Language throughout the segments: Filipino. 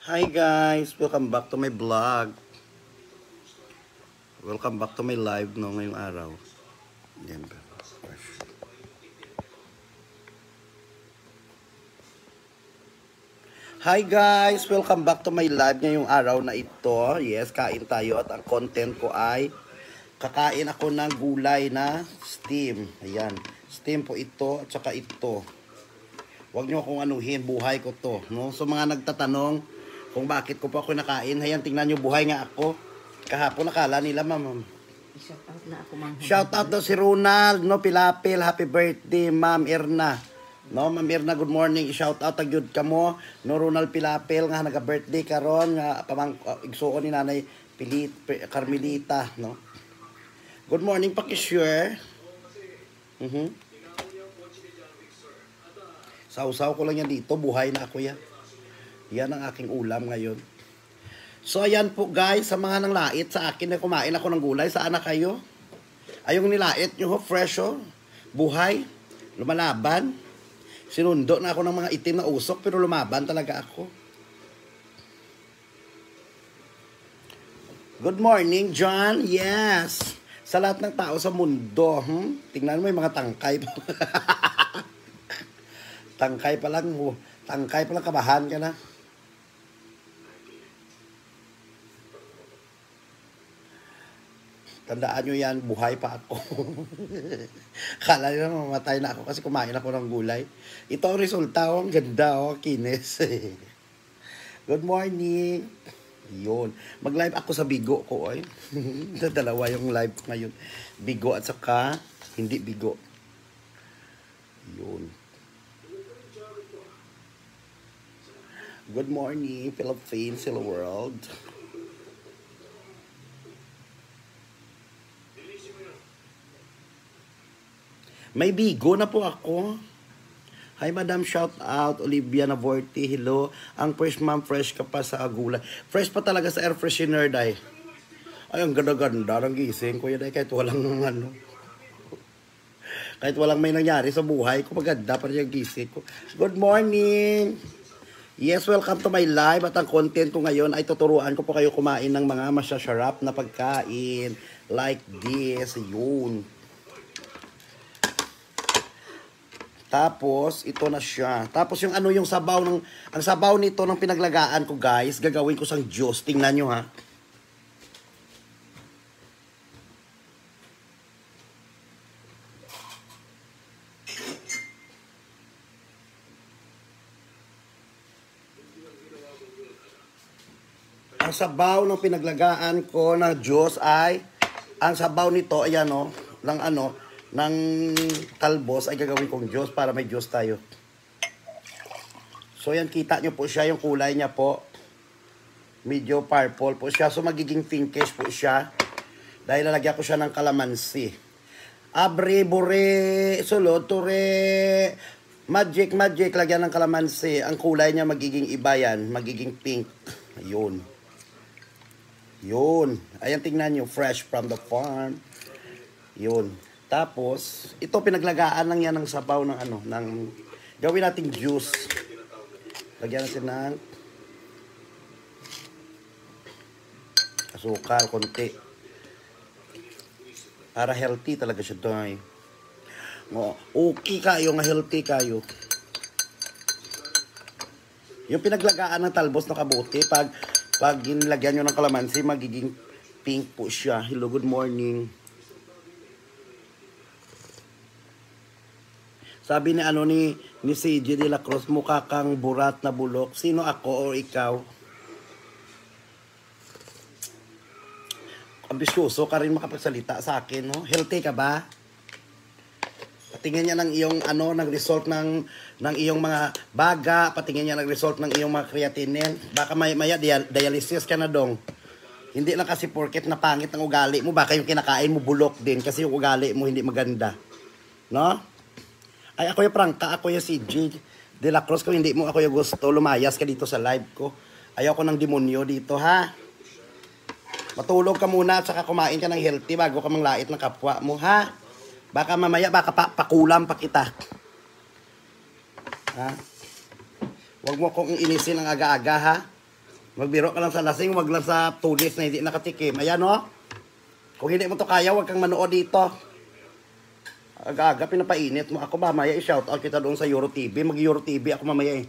Hi guys! Welcome back to my vlog. Welcome back to my live ngayong araw. Yan ba? Hi guys! Welcome back to my live ngayong araw na ito. Yes, kain tayo at ang content ko ay kakain ako ng gulay na steam. Ayan. Steam po ito at saka ito. Huwag nyo akong anuhin, buhay ko to. No? So mga nagtatanong kung bakit ko pa ako nakain. Ayan, tingnan nyo, buhay nga ako. Kahapon nakala nila, ma'am. Shout out na ako, ma'am. Shout out to si Ronald, no, Pilapil. Happy birthday, Ma'am Erna. No, Ma'am Erna, good morning. I-shout out agyud ka mo. No, Ronald Pilapil nga naga-birthday karon nga pamang igsuon ni Nanay Carmelita, no. Good morning, paki-share. Sausaw ko lang yan dito, buhay na ako yan. Yan ang aking ulam ngayon. So ayan po guys, sa mga nanglait sa akin na kumain ako ng gulay, saan na kayo? Ayong nilait nyo ho, fresh ho, buhay, lumalaban. Sinundo na ako ng mga itim na usok, pero lumaban talaga ako. Good morning, John. Yes. Sa lahat ng tao sa mundo, tingnan mo yung mga tangkay pa. Tangkay pa lang, kabahan ka na. Tandaan nyo yan, buhay pa ako. Kala nila mamatay na ako kasi kumain ako ng gulay. Ito ang resulta, ang ganda, kinis. Good morning. Yun. Mag-live ako sa Bigo ko, oy. Dalawa yung live ko ngayon. Bigo at saka hindi Bigo. Yun. Good morning, Philippines, hello world. May Bigo na po ako. Hi Madam, shout out. Olivia Navorti, hello. Ang fresh ma'am, fresh ka pa sa gulay. Fresh pa talaga sa air freshener, day. Ay, ang ganda-ganda ng gising ko yan, day. Kahit walang ano. Kahit walang may nangyari sa buhay ko, maganda pa rin yung gising ko. Good morning. Yes, welcome to my live. At ang content ko ngayon ay tuturuan ko po kayo kumain ng mga masyasarap na pagkain. Like this, yun. Tapos, ito na siya. Tapos yung ano, yung sabaw ng, ang sabaw nito ng pinaglagaan ko guys, gagawin ko sang juice. Tingnan nyo ha. Ang sabaw ng pinaglagaan ko na juice ay, ang sabaw nito, ayan o, ng ano, ng talbos ay gagawin kong juice para may juice tayo. So yan, kita nyo po siya, yung kulay niya po. Medyo purple po siya. So magiging pinkish po siya. Dahil lalagyan ko siya ng kalamansi. Abre, bure, sulod, ture, magic, lagyan ng kalamansi. Ang kulay niya magiging iba yan. Magiging pink. Ayun. Yun. Ayan, tingnan nyo. Fresh from the farm. Yun. Tapos, ito pinaglagaan lang yan ng sabaw ng ano, ng gawin nating juice. Lagyan natin ng asukal, konti. Para healthy talaga siya doy. Okay kayo, nga healthy kayo. Yung pinaglagaan ng talbos na kabuti, pag nilagyan nyo ng kalamansi, magiging pink po siya. Hello, good morning. Sabi ni ano ni CJ de la Cruz, mukha kang burat na bulok. Sino ako o ikaw? Ambisyoso ka rin makapagsalita sa akin, no? Healthy ka ba? Patingin niya ng iyong ano, nag-result ng iyong mga baga, patingin niya nag-result ng iyong mga creatinine. Baka maya dialysis ka na dong. Hindi lang kasi porket na pangit ang ugali mo, baka yung kinakain mo bulok din kasi yung ugali mo hindi maganda. No? Ay, ako yung prangka, ako yung CJ de la Cruz. Kung hindi mo ako yung gusto, lumayas ka dito sa live ko. Ayaw ko ng demonyo dito, ha? Matulog ka muna at saka kumain ka ng healthy bago ka manglait ng kapwa mo, ha? Baka mamaya, baka pakulam pa kita. Ha? Huwag mo kong inisin ang aga-aga, ha? Magbiro ka lang sa lasing, wag lang sa tulis na hindi nakatikim. Ayan o. Kung hindi mo to kaya, wag kang manood dito. Aga-aga, pinapainit mo. Ako mamaya i-shoutout kita doon sa Euro TV. Mag-Euro TV ako mamaya eh.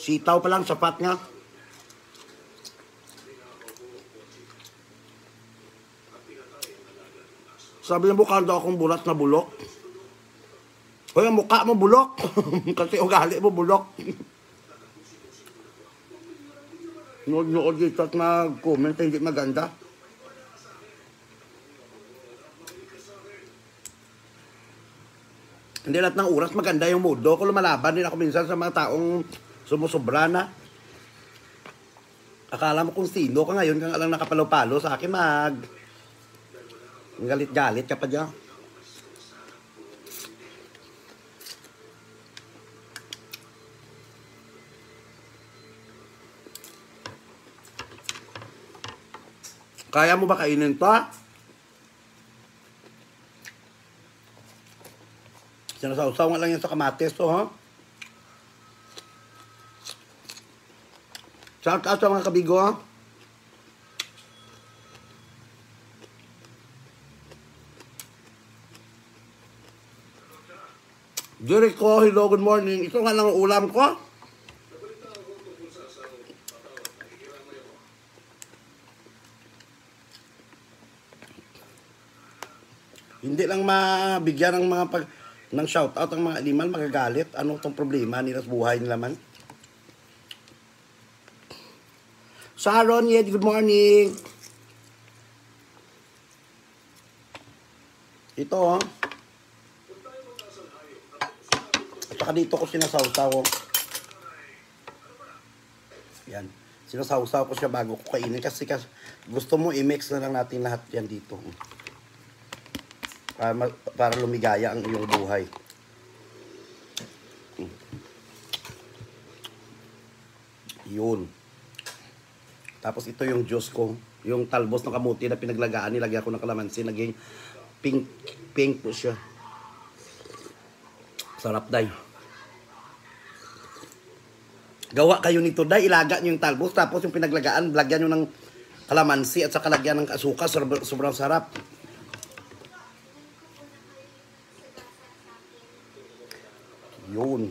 Sitaw pa lang, sapat nga. Sabi ng bukando akong bulat na bulok. Hoy, ang mukha mo bulok. Kasi ugali mo bulok. Nood-nood dito at mag-comment, hindi maganda. Hindi lahat ng oras maganda yung mood. Ako lumalaban din ako minsan sa mga taong sumusobra na. Akala mo kung sino ka ngayon, kang alang nakapalo-palo sa akin galit-galit ka pa dyan. Kaya mo ba kainin to? Sinasawsaw nga lang yan sa kamatis to, ha? Shout out sa mga kabigo, ha? Jericho, hello, good morning. Ito nga lang ang ulam ko. Hindi lang mabigyan ng mga ng shoutout ang mga animal, magagalit. Anong tong problema nila sa buhay nila man? Sharon, yeah, good morning. Ito, oh. At saka dito ko sinasawsaw, oh. Yan. Sinasawsaw ko siya bago ko kainin. Kasi gusto mo i-mix na lang natin lahat yan dito. Para lumigaya ang iyong buhay. Yun. Tapos ito yung juice ko. Yung talbos ng kamuti na pinaglagaan, nilagyan ko ng kalamansi. Naging pink po siya. Sarap, day. Gawa kayo nito, day. Ilaga nyo yung talbos. Tapos yung pinaglagaan, lagyan nyo ng kalamansi at saka lagyan ng asukal. Sobrang sarap. Yun.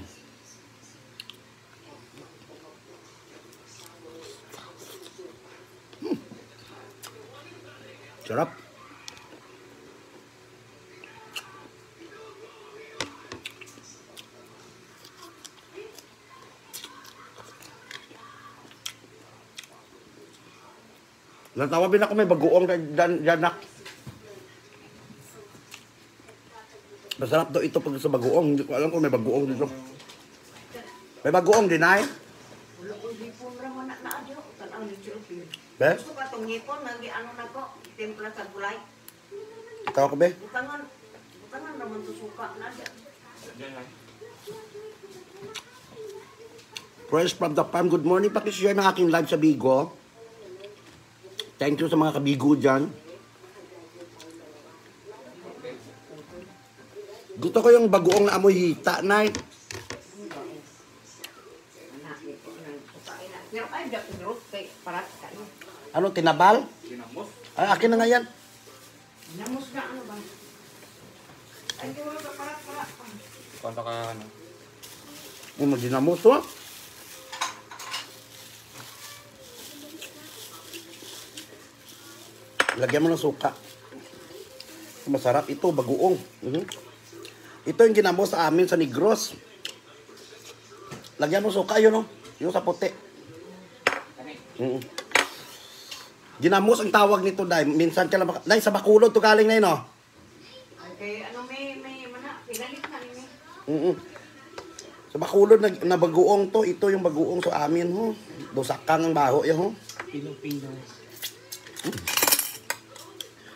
Sarap. Natawa din ako may bagoong danak. Masarap daw ito pag sa bagoong. Hindi ko alam kung may bagoong dito. May bagoong din ay? Be? Gusto ka itong hipon, ano na ko, templa sa gulay. Tawa ko, be? Butangan naman ito suka na dyan. Fresh from the farm. Good morning. Pakishare ng aking live sa Bigo. Thank you sa mga kabigo dyan. Gusto ko yung bagoong na amoy hita, nay. Ano, tinabal? Ginamos. Ay, akin na nga yan. Namos na ano ba? Ay, di mo ka parat. Konto ka ano. Ginamos to. Lagyan mo ng suka. Masarap ito, bagoong. Ito yung ginamos sa amin sa Negros. Lagyan mo suka, yun, no? Yung sa puti. Ginamos ang tawag nito, Day. Minsan ka lang, Day, sa Bacolod to galing na yun, no? Okay, ano may mana, pinalit na rin. Sa Bacolod na bagoong to, ito yung bagoong sa amin, ho. Dosakang ang baho, yun, ho. Pilipino.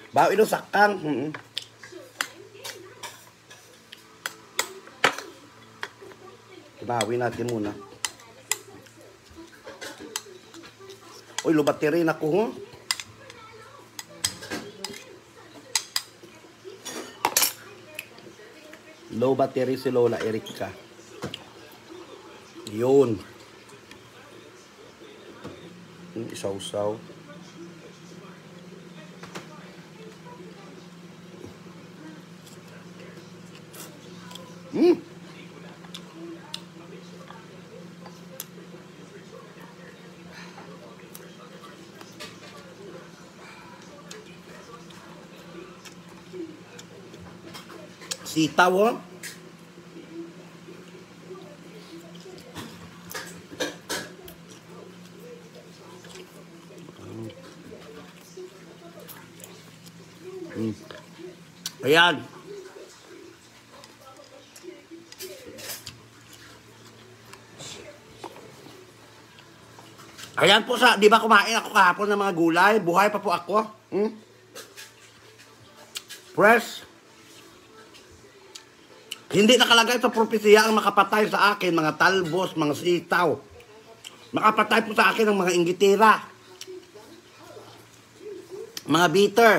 Baho ito sakang. Tunawin natin muna. Uy, lubati rin ako, ho. Low battery si Lola Erika. Yun. Isaw-saw. Sitaw, oh. Ayan. Ayan po sa, di ba kumain ako kahapon ng mga gulay? Buhay pa po ako. Fresh. Hindi nakalagay sa propesya ang makapatay sa akin, mga talbos, mga sitaw. Makapatay po sa akin ang mga inggitira. Mga bitter.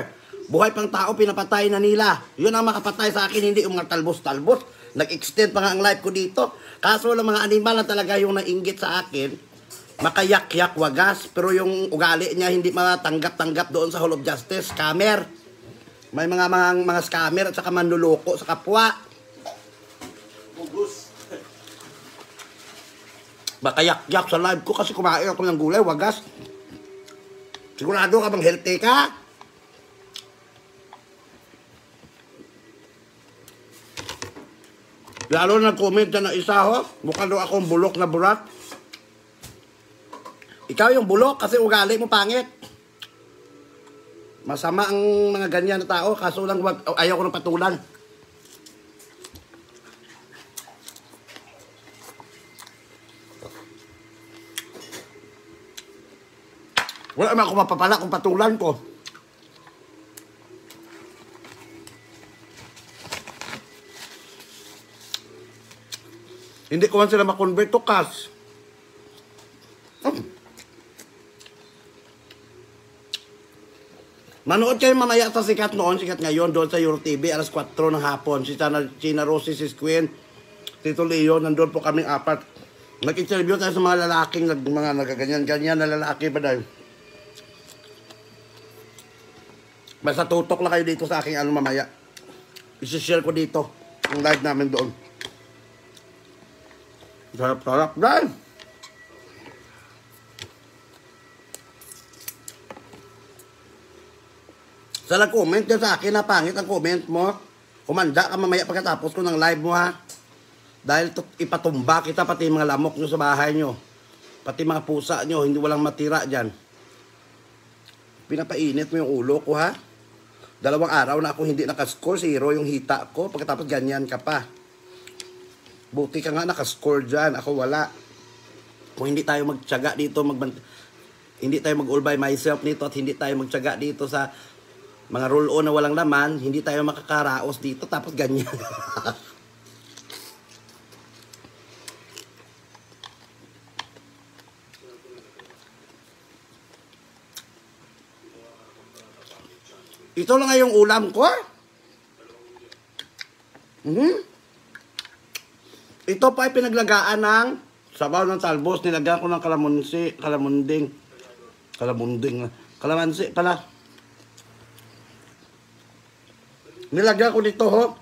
Buhay pang tao, pinapatay na nila. Yun ang makapatay sa akin, hindi yung mga talbos-talbos. Nag-extend pa nga ang life ko dito. Kaso lang mga animal na talaga yung nainggit sa akin. Makayak-yak, wagas. Pero yung ugali niya hindi matanggap-tanggap doon sa Hall of Justice. Scammer. May mga scammer at saka manluloko sa kapwa. Makayak-yak sa live ko kasi kumain ako ng gulay, wagas. Sigurado ka bang healthy ka? Lalo nag-comment na isa, ho. Mukha daw akong bulok na burat. Ikaw yung bulok kasi ugali mo pangit. Masama ang mga ganyan na tao, kaso lang ayaw ko ng patulan. Wala naman ako mapapala kung patulan ko. Hindi ko man sila makonvert to cash. Manood kayo mamaya sa sikat noon, sikat ngayon, doon sa Euro TV, alas 4 ng hapon. Si China Rosie, si Queen, Tito Leo, nandun po kaming apat. Nag-interview tayo sa mga lalaking, mga nagaganyan-ganyan na lalaki ba dahil. Basta tutok lang kayo dito sa aking ano mamaya. I-share ko dito, yung live namin doon. Sarap-sarap, dahil. Sa nag-comment dyan sa akin na pangit ang comment mo, kumanda ka mamaya pagkatapos ko ng live mo, ha. Dahil ipatumba kita pati mga lamok nyo sa bahay nyo. Pati mga pusa nyo, hindi walang matira dyan. Pinapainit mo yung ulo ko, ha. 2 araw na ako hindi nakascore, 0 yung hita ko. Pagkatapos ganyan ka pa. Buti ka nga nakascore dyan, ako wala. Kung hindi tayo magtiyaga dito, hindi tayo mag-all by myself nito at hindi tayo magtiyaga dito sa mga roll-on na walang laman, hindi tayo makakaraos dito, tapos ganyan. Ito lang nga yung ulam ko. Ito pa ay pinaglagaan ng sabaw ng talbos. Nilagyan ko ng kalamansi pala. Nilagyan ko dito, ho.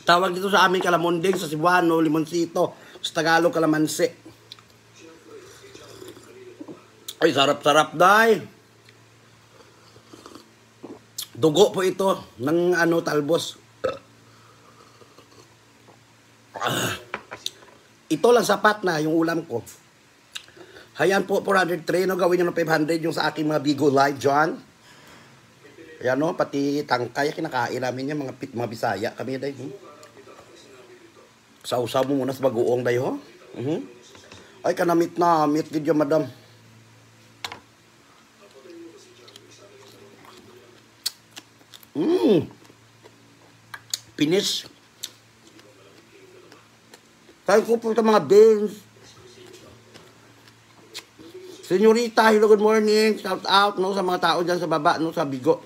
Tawag dito sa amin kalamunding, sa Cebuano, limonsito. Sa Tagalog, kalamansi. Ay, sarap-sarap, day. Dugo po ito ng talbos. Ito lang sapat na yung ulam ko. Hayan po, 403, no? Gawin nyo ng 500 yung sa aking mga Bigo Live, John. Ayan, no? Pati tangkay, kinakain namin yung mga Bisaya kami, day. Sausaw mo muna sa bagoong, day, ho. Ay, kanamit na, meet video, madam. Finish. Tayo ko po sa mga beans. Senyorita, hello, good morning. Shout out, no, sa mga tao dyan sa baba, no, sa Bigo.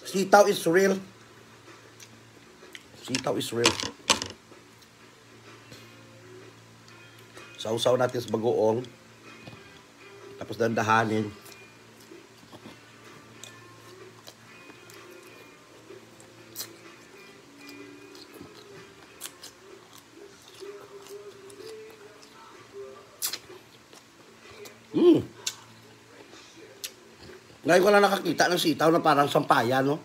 Sitaw is real. Sitaw is real. Sausaw natin sa bagoong. Tapos dandahanin. Ngayon ko lang nakakita ng sitaw na parang sampaya, no?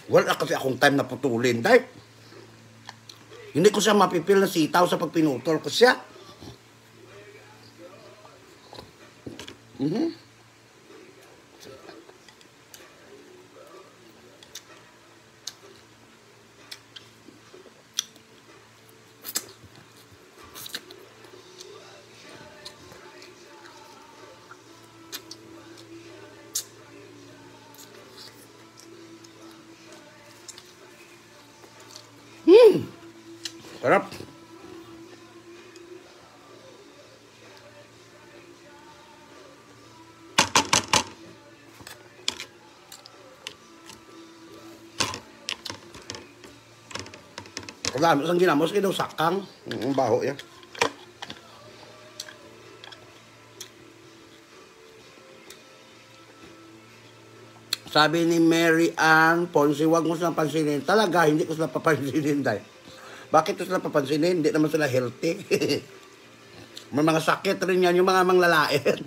Wala kasi akong time na putulin, dahil hindi ko siya mapipil na sitaw sa pagpinutol ko siya. Sarap. Kailangan isang ginamos kayo sakang. Ang baho yan. Sabi ni Mary Ann Ponce, huwag mo silang pansinin. Talaga, hindi ko sila papansinin dahil. Bakit ko sila papansinin? Hindi naman sila healthy. May mga sakit rin yan, yung mga manglalait.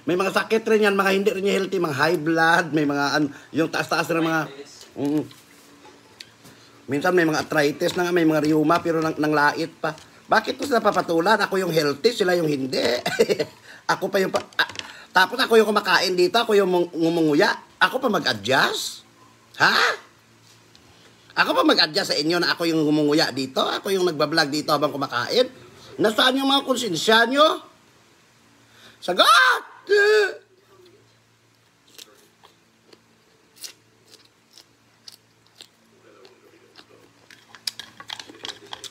May mga sakit rin yan, mga hindi rin yung healthy, mga high blood, may mga, yung taas-taas na mga, minsan may mga arthritis na nga, may mga rheuma, pero nang lait pa. Bakit ko sila papatulan? Ako yung healthy, sila yung hindi. Ako pa yung, tapos ako yung kumakain dito, ako yung ngumunguya. Ako pa mag-adjust? Ha? Ako pa mag-adjust sa inyo na ako yung ngumunguya dito? Ako yung nagbablog dito habang kumakain? Nasaan yung mga konsensya nyo? Sagot!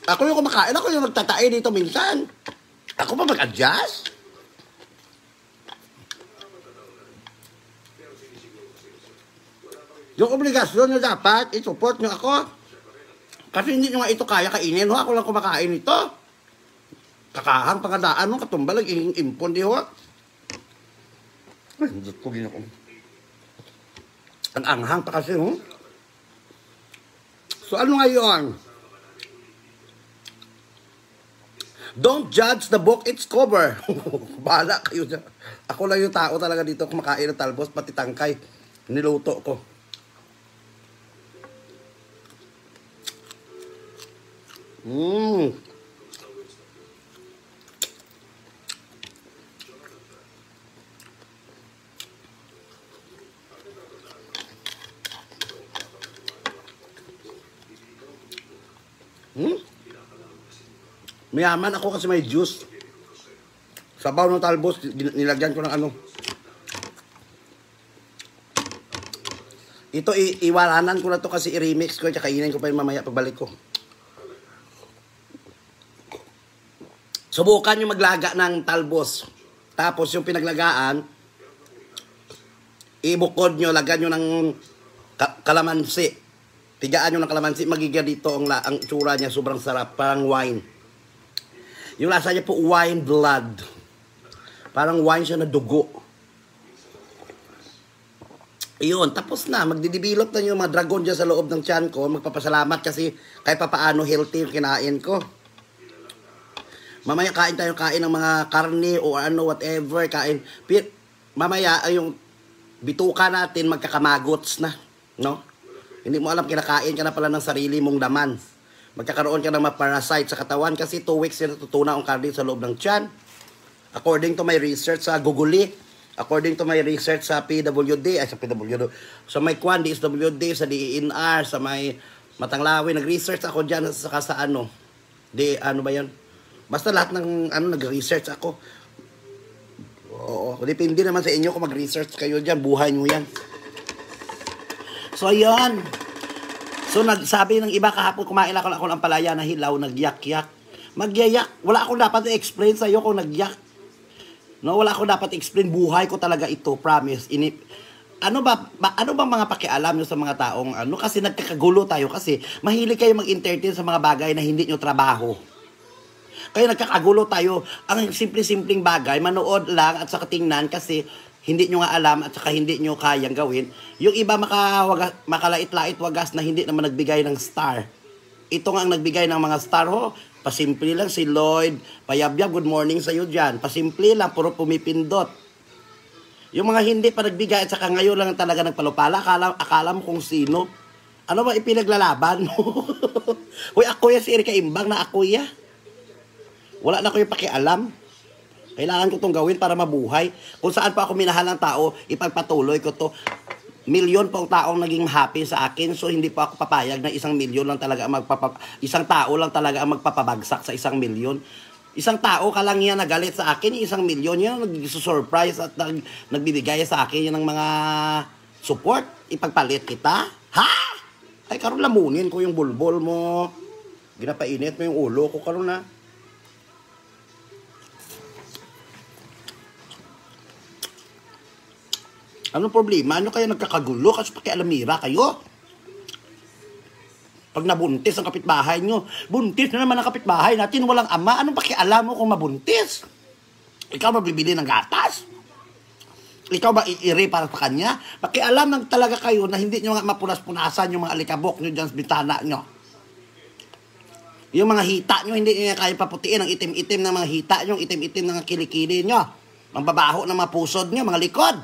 Ako yung kumakain, ako yung nagtatae dito minsan. Ako pa mag-adjust? Yung obligasyon nyo dapat, i-support nyo ako. Kasi hindi nyo nga ito kaya kainin, ho? Ako lang kumakain ito. Kakahang pangandaan mo, katumbalag, impon di ho. Ay, hindi ko ginako. Ang anghang pa kasi, ho. So, ano ngayon? Don't judge the book its cover. Bahala kayo dyan. Ako lang yung tao talaga dito kumakain ng talbos, pati tangkay. Niluto ko. Mayaman ako kasi may juice. Sabaw ng talbos, nilagyan ko ng ano. Ito, iwalanan ko na to kasi i-remix ko, tsaka kainin ko pa yung mamaya pagbalik ko. Subukan yung maglaga ng talbos. Tapos yung pinaglagaan, ibukod nyo, lagyan nyo ng kalamansi. Tigaan nyo ng kalamansi, magiging dito ang tsura niya, sobrang sarap, parang wine. Yung lasa niya po, wine blood. Parang wine siya na dugo. Iyon, tapos na, magdidevelop na yung mga dragon dyan sa loob ng tiyan ko. Magpapasalamat kasi kahit papaano healthy yung kinain ko. Mamaya kain ng mga karne o ano, whatever, kain. Mamaya, yung bituka natin, magkakamagots na, no? Hindi mo alam, kinakain ka na pala ng sarili mong laman. Magkakaroon ka ng mga parasite sa katawan kasi 2 weeks na natutunan ang karne sa loob ng tiyan. According to my research sa Google, according to my research sa PWD, sa may Kwan, DSWD, sa DENR, sa may Matanglawi, nag-research ako dyan sa ano, ano ba yan? Basta lahat ng nag-research ako. Oo, depende naman sa inyo kung mag-research kayo dyan, buhay nyo yan. So, ayan. So, nagsabi ng iba kahapon, kumain ako ng palaya na hilaw, nagyak-yak. Magyayak. Wala akong dapat i-explain sa'yo kung nagyak. No, wala akong dapat i-explain. Buhay ko talaga ito, promise. Ano bang mga pakialam nyo sa mga taong ano? Kasi nagkakagulo tayo kasi mahilig kayo mag-entertain sa mga bagay na hindi nyo trabaho. Kaya nagkakagulo tayo. Ang simple-simpleng bagay, manood lang at saka tingnan kasi hindi nyo nga alam at saka hindi nyo kayang gawin. Yung iba makalait-lait wagas na hindi naman nagbigay ng star. Ito nga ang nagbigay ng mga star, ho. Pasimple lang si Lloyd. Payabyab, good morning sa'yo dyan. Pasimple lang, puro pumipindot. Yung mga hindi pa nagbigay at saka ngayon lang talaga nagpalupala, akala mo kung sino. Ano ba ipinaglalaban mo? Uy, ako si Erika Imbang na ako ya. Wala na ko yung pakialam. Kailangan ko itong gawin para mabuhay. Kung saan pa ako minahal ng tao, ipagpatuloy ko to. Milyon po ang taong naging happy sa akin, so hindi po ako papayag na 1 milyon lang talaga isang tao lang talaga ang magpapabagsak sa 1 milyon. Isang tao ka lang yan nagalit sa akin, 1 milyon yan nag-surprise at nagbibigay sa akin yan ng mga support. Ipagpalit kita? Ha? Ay, karon lamunin ko yung bulbol mo. Ginapainit mo yung ulo ko karon na. Anong problema? Ano kayo nagkakagulo? Kasi pakialamira kayo. Pag nabuntis ang kapitbahay nyo, buntis na naman ang kapitbahay natin, walang ama. Anong pakialam mo kung mabuntis? Ikaw ba bibili ng gatas? Ikaw ba iiri para sa kanya? Pakialam lang talaga kayo na hindi nyo nga mapunas-punasan yung mga alikabok nyo dyan sa bintana nyo. Yung mga hita nyo, hindi nyo kaya paputiin ang itim-itim ng mga hita nyo, itim-itim ng kilikili nyo. Ang babaho ng mga pusod nyo, mga likod.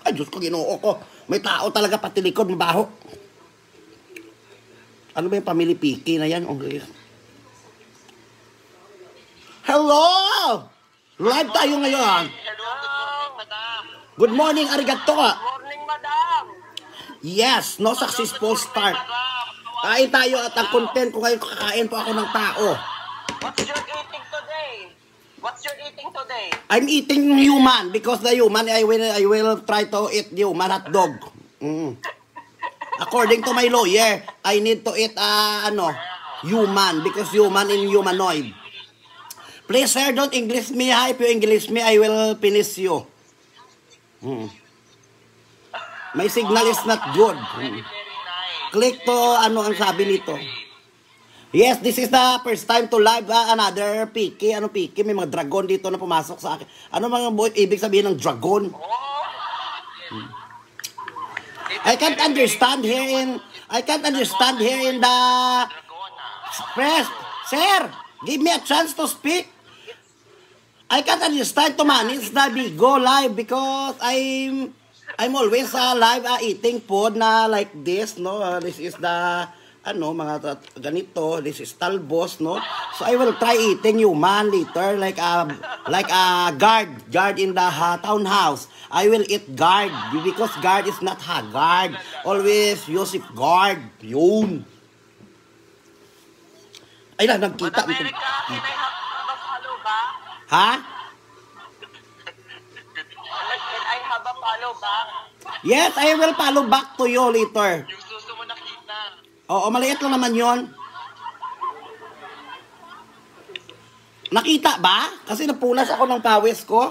Ay, Diyos ko, Ginoo ko. May tao talaga pati likod, mabaho. Ano ba yung pamili Piki na yan? Okay. Hello! Live tayo ngayon. Hello, good morning, madam. Good morning, arigato ka. Good morning, madam. Yes, no successful start. Kain tayo at ang content ko ngayon, kakain po ako ng tao. What's your eating today? What's your eating today? I'm eating human because the human, I will try to eat human hot dog. According to my lawyer, I need to eat human because human in humanoid. Please, sir, don't English me. If you English me, I will finish you. My signal is not good. Very nice. Click to ano ang sabi nito. Yes, this is the first time to live another Piki. Ano Piki? May mga dragon dito na pumasok sa akin. Ano mga ibig sabihin ng dragon? I can't understand here in the press. Sir, give me a chance to speak. I can't understand to manage the Bigo live because I'm always live eating food na like this, no? This is the mga ganito. This is talbos, no? So I will try eating human later like a guard in the townhouse. I will eat guard because guard is not guard. Always use it guard. Yun. Ay na, nagkita. Madam Erica, can I have a follow back? Ha? Can I have a follow back? Yes, I will follow back to you later. Yung suso mo nakita. Oo, maliit lang naman yon. Nakita ba? Kasi napunas ako ng pawis ko.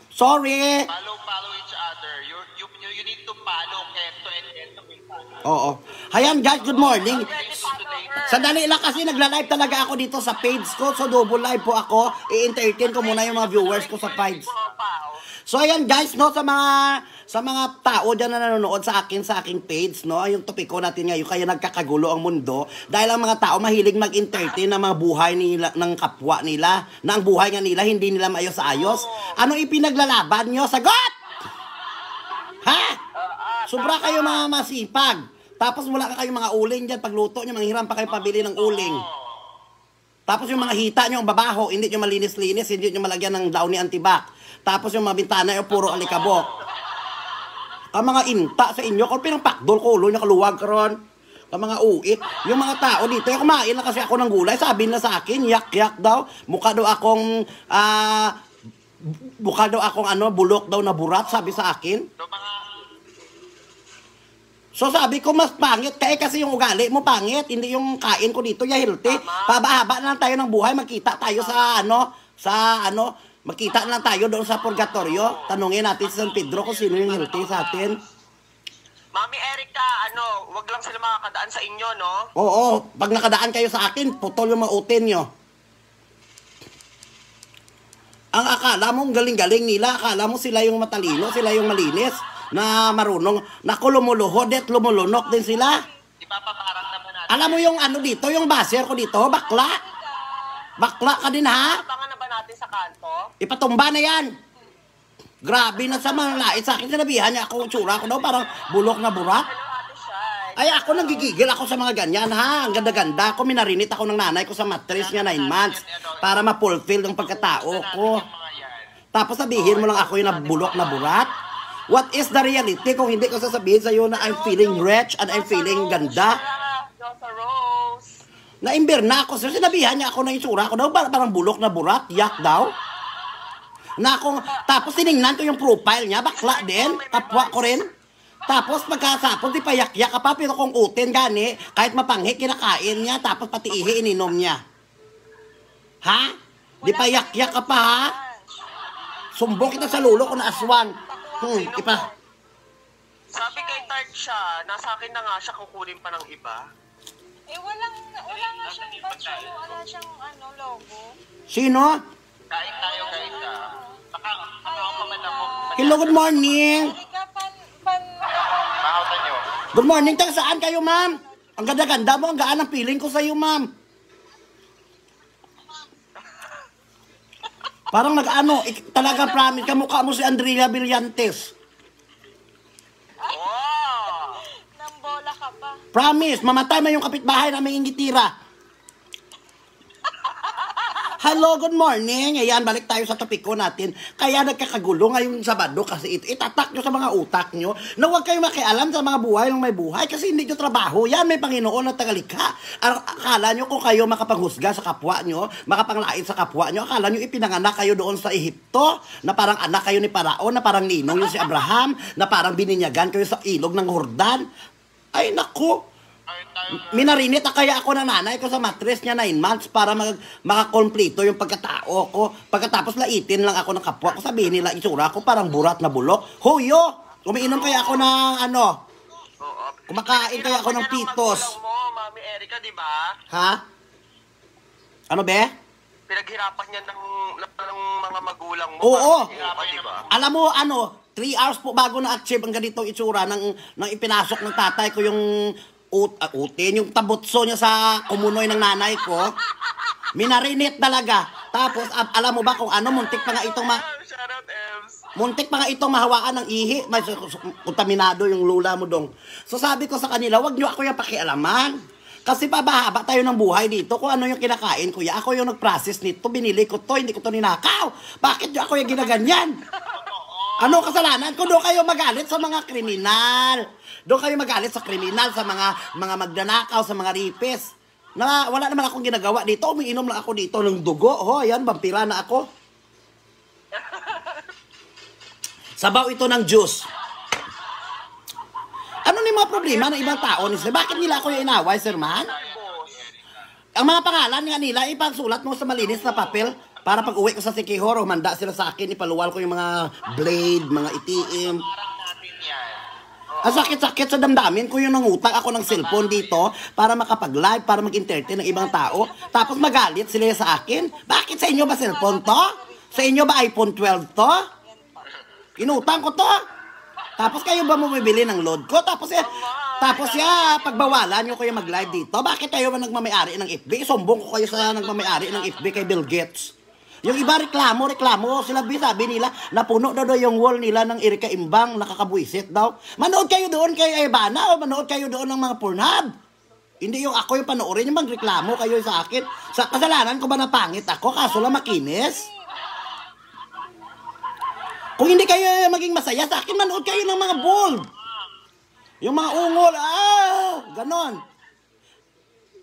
Sorry. Follow each other. You need to follow Kento and Kento will follow. Oo. Hayan guys, good morning. Today. Sandali lang kasi nagla-live talaga ako dito sa page ko. So double live po ako. I-entertain ko muna yung mga viewers ko sa page. So ayan guys, no, sa mga tao dyan na nanonood sa aking page, no, yung topiko natin ngayon, kaya nagkakagulo ang mundo dahil ang mga tao mahilig mag-entertain ng mga buhay nila, ng kapwa nila, na ang buhay nga nila hindi nila maayos-ayos. Ano ipinaglalaban nyo? Sagot! Ha? Sobra kayo mga masipag. Tapos wala ka kayong mga uling dyan, pagluto nyo, manghiram pa kayo pabili ng uling. Tapos yung mga hita nyo, ang babaho, hindi nyo malinis-linis, hindi nyo malagyan ng downy antibac. Tapos yung mga bintana, yung puro alikabok. Ang mga inta sa inyo, kung pinangpakdol ko, ulo nyo kaluwag karon. Ang mga uwi, yung mga tao dito, yung kumain na kasi ako ng gulay, sabi na sa akin, yak-yak daw, mukha daw akong bulok daw na burat, sabi sa akin. So sabi ko, mas pangit kaya kasi yung ugali mo pangit, hindi yung kain ko dito, ya healthy. Pabahaba na lang tayo ng buhay, magkita tayo magkita na lang tayo doon sa purgatorio. Tanungin natin sa San Pedro kung sino yung healthy sa atin. Mami Erica, wag lang sila makakadaan sa inyo, no? Oo, pag nakadaan kayo sa akin, putol yung mautin nyo. Ang akala mo, galing-galing nila. Akala mo sila yung matalino, sila yung malinis, na marunong. Naku, lumuluhod at lumulunok din sila. Di ba paparang naman natin? Alam mo yung ano dito, yung baser ko dito, bakla. Bakla ka din ha? Abangan na ba natin sa kanto? Ipatumba na yan. Grabe na sa mga lait sa akin. Sinabihan niya ako, tsura ko daw, parang bulok na burat. Hello, Ate Shai. Ay, ako nanggigigil ako sa mga ganyan, ha? Ang ganda-ganda ako, minarinit ako ng nanay ko sa mattress niya 9 months para ma-fulfill ng pagkatao ko. Mga yan. Tapos sabihin mo lang ako yung bulok na burat? What is the reality kung hindi ko sasabihin sa'yo na I'm feeling rich and I'm feeling ganda? Josa Rose. Naimbir na ako, sir. Sinabihan niya ako na itsura ko daw, parang bulok na burat, yak daw. Na akong, tapos tinignan ko yung profile niya, bakla din, kapwa ko rin. Tapos pagkasapon, di pa yak-yak ka pa, pero kung utin gani, kahit mapanghi, kinakain niya, tapos pati ihi, ininom niya. Ha? Di pa yak-yak ka pa, ha? Sumbok kita sa lulo ko na aswang. Ipa. Sabi kay Tart siya, nasa akin na nga siya, kukunin pa ng iba. wala nga siyang batch, wala siyang logo. Sino? Kain tayo guys Baka ako man ako. Hello, good morning. Erika, Mahautan nyo. Good morning, taga saan kayo, ma'am? Ang ganda-ganda mo, ang gaan ang feeling ko sa'yo, ma'am. Parang talaga promise, kamukha mo si Andrea Villantes. Wow! nang bola ka pa. Promise, mamatay mo yung kapitbahay na may ingitira. Hello, good morning. Ayan, balik tayo sa topiko natin. Kaya nagkakagulo ngayong Sabado kasi itatak nyo sa mga utak nyo na huwag kayo makialam sa mga buhay ng may buhay kasi hindi nyo trabaho. Yan, may Panginoon na tagalikha. Akala nyo kung kayo makapanghusga sa kapwa nyo, makapanglait sa kapwa nyo, akala nyo ipinanganak kayo doon sa Ehipto, na parang anak kayo ni Paraon, na parang ninong yung si Abraham, na parang bininyagan kayo sa ilog ng Jordan. Ay, naku. Minarinit kaya ako ng nanay ko sa mattress niya 9 months para makakomplito yung pagkatao ko. Pagkatapos laitin lang ako ng kapwa ko, sabihin nila itsura ko parang burat na bulok. Hoyo! Umiinom kaya ako ng kumakain kaya ako ng pitos. Mo, Mami Erika, di ba? Ha? Ano be? Pinaghirapan niya ng mga magulang mo. Oo. Pinaghirapan, di ba? Alam mo 3 hours po bago na-achieve ang ganitong itsura nang ipinasok ng tatay ko yung utin, yung tabutso niya sa kumunoy ng nanay ko. Minarinit talaga. Tapos, alam mo ba kung muntik pa nga itong Shoutout, Ems. muntik pa nga itong mahawakan ng ihi. May kontaminado yung lula mo dong. So sabi ko sa kanila, wag nyo ako yung pakialaman. Kasi pabahaba tayo ng buhay dito kung ano yung kinakain ko. Ako yung nag-process nito, binili ko to, hindi ko to ninakaw. Bakit nyo ako yung ginaganyan? Ano kasalanan ko? Doon kayo magalit sa mga kriminal. Doon kayo magalit sa kriminal, sa mga magnanakaw, sa mga ripes. Na wala naman akong ginagawa dito. Umiinom lang ako dito ng dugo. Ayan, vampira na ako. Sabaw ito ng juice. Ano ni mga problema ng ibang tao ni sir? Bakit nila ako yung inaway, sir man? Ang mga pangalan nga nila, ipagsulat mo sa malinis na papel. Para pag uwi ko sa Sikihor, manda sila sa akin, ipaluwal ko yung mga blade, mga itiim. Parang natin yan. Ang sakit-sakit sa damdamin ko yung nangutang ako ng cellphone dito para makapag-live, para mag-entertain ng ibang tao. Tapos magalit sila sa akin. Bakit sa inyo ba cellphone to? Sa inyo ba iPhone 12 to? Inutang ko to. Tapos kayo ba bumibili ng load ko? Tapos pagbawalan nyo kayo mag-live dito. Bakit kayo ba nagmamayari ng FB? Sumbong ko kayo sa nagmamayari ng FB kay Bill Gates. Yung iba reklamo. Sila sabi nila, napuno daw yung wall nila ng Erika Imbang, nakakabuisit daw. Manood kayo doon kay Ebana o manood kayo doon ng mga Pornhub. Hindi yung ako yung panoorin, yung magreklamo kayo sa akin. Sa kasalanan ko ba na pangit ako, kaso lang makinis? Kung hindi kayo maging masaya sa akin, manood kayo ng mga bold. Yung mga ungol, ganon.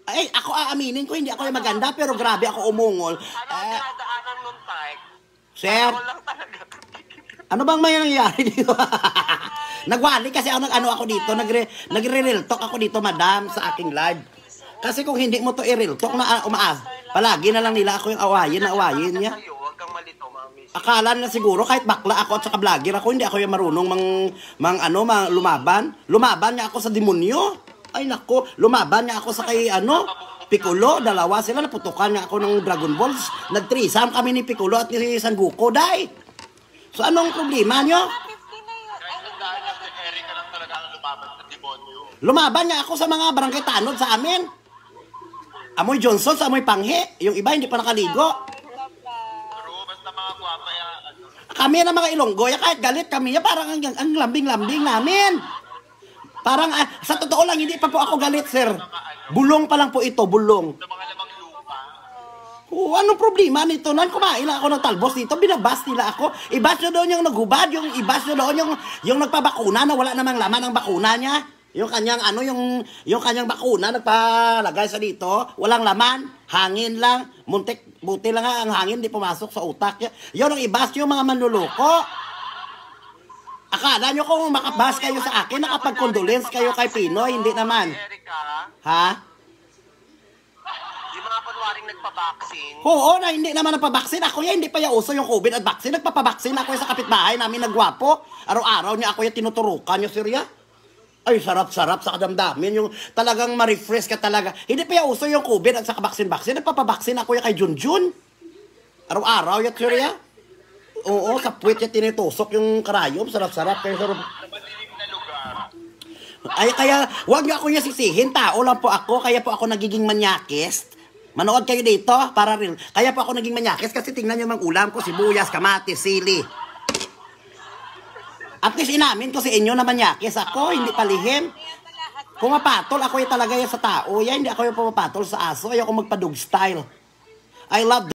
Ay, ako aaminin ko, hindi ako yung maganda, pero grabe ako umungol. Ano ang dinadaanan nun, Tyke? Sir, Ako lang talaga. ano bang may nangyayari dito? Nagwali kasi ako dito, nagre-real talk ako dito, madam, sa aking live. Kasi kung hindi mo to i-real talk na palagi na lang nila ako yung awayin niya. Sa'yo, huwag kang malito, Mami. Akala na siguro kahit bakla ako at saka vlogger ako, hindi ako yung marunong lumaban. Lumaban niya ako sa demonyo. Ay nako, lumaban niya ako sa kay Piccolo, dalawa sila, naputukan nga ako ng Dragon Balls. Nag-threesome kami ni Piccolo at ni San Goku, day. So, anong problema nyo? 50 na yun. Kaya tandaan niya si Erika lang talaga ang lumaban sa demonyo. Lumaban nga ako sa mga barangay tanod sa amin. Amoy Johnson sa amoy Panghe. Yung iba hindi pa nakaligo. Pero basta mga guwapa yan. Kami na mga Ilonggoy, kahit galit kami, parang ang lambing-lambing namin. Parang, sa totoo lang, hindi pa po ako galit, sir. Bulong pa lang po ito, bulong. Sa mga lamang lupa. Anong problema nito? Nan kumain lang ako ng talbos dito, binabas nila ako. Ibas nyo doon yung naghubad, ibas nyo doon yung nagpabakuna na wala namang laman ang bakuna niya. Yung kanyang yung kanyang bakuna nagpalagay sa dito, walang laman, hangin lang, muntik, buti lang nga ang hangin di pumasok sa utak niya. Yun ang ibas nyo mga manluloko. Akala nyo kung makabas kayo sa akin, nakapag-condolence kayo kay Pinoy, hindi naman. Erika, Ha? yung mga kunwaring nagpa-vaccine, Oo, na hindi naman nagpabaksin. Ako yan, hindi pa yung uso yung COVID at vaccine. Nagpapabaksin ako sa kapitbahay namin nagwapo. Araw-araw niya ako yung tinuturukan niyo, Sirya. Ay, sarap-sarap sa kadamdamin. Yung talagang ma-refresh ka talaga. Hindi pa yung uso yung COVID at sa baksin-baksin. Nagpapabaksin ako yung kay Junjun. Araw-araw yung Sirya. Oo, sa puwet yung tinitusok yung karayom. Sarap-sarap. Kaya sarap. sa madilim na lugar. Ay, kaya, wag niyo ako niya sisihin. Tao lang po ako. Kaya po ako nagiging manyakis. Manood kayo dito para rin. Kaya po ako naging manyakis kasi tingnan niyo mang ulam ko. Sibuyas, kamatis, sili. At least inamin ko sa inyo na manyakis ako. Hindi palihim. Pumapatol. Ako yung talaga yan sa tao. Yan, hindi ako yung pumapatol sa aso. Ayoko magpa-dog style. I love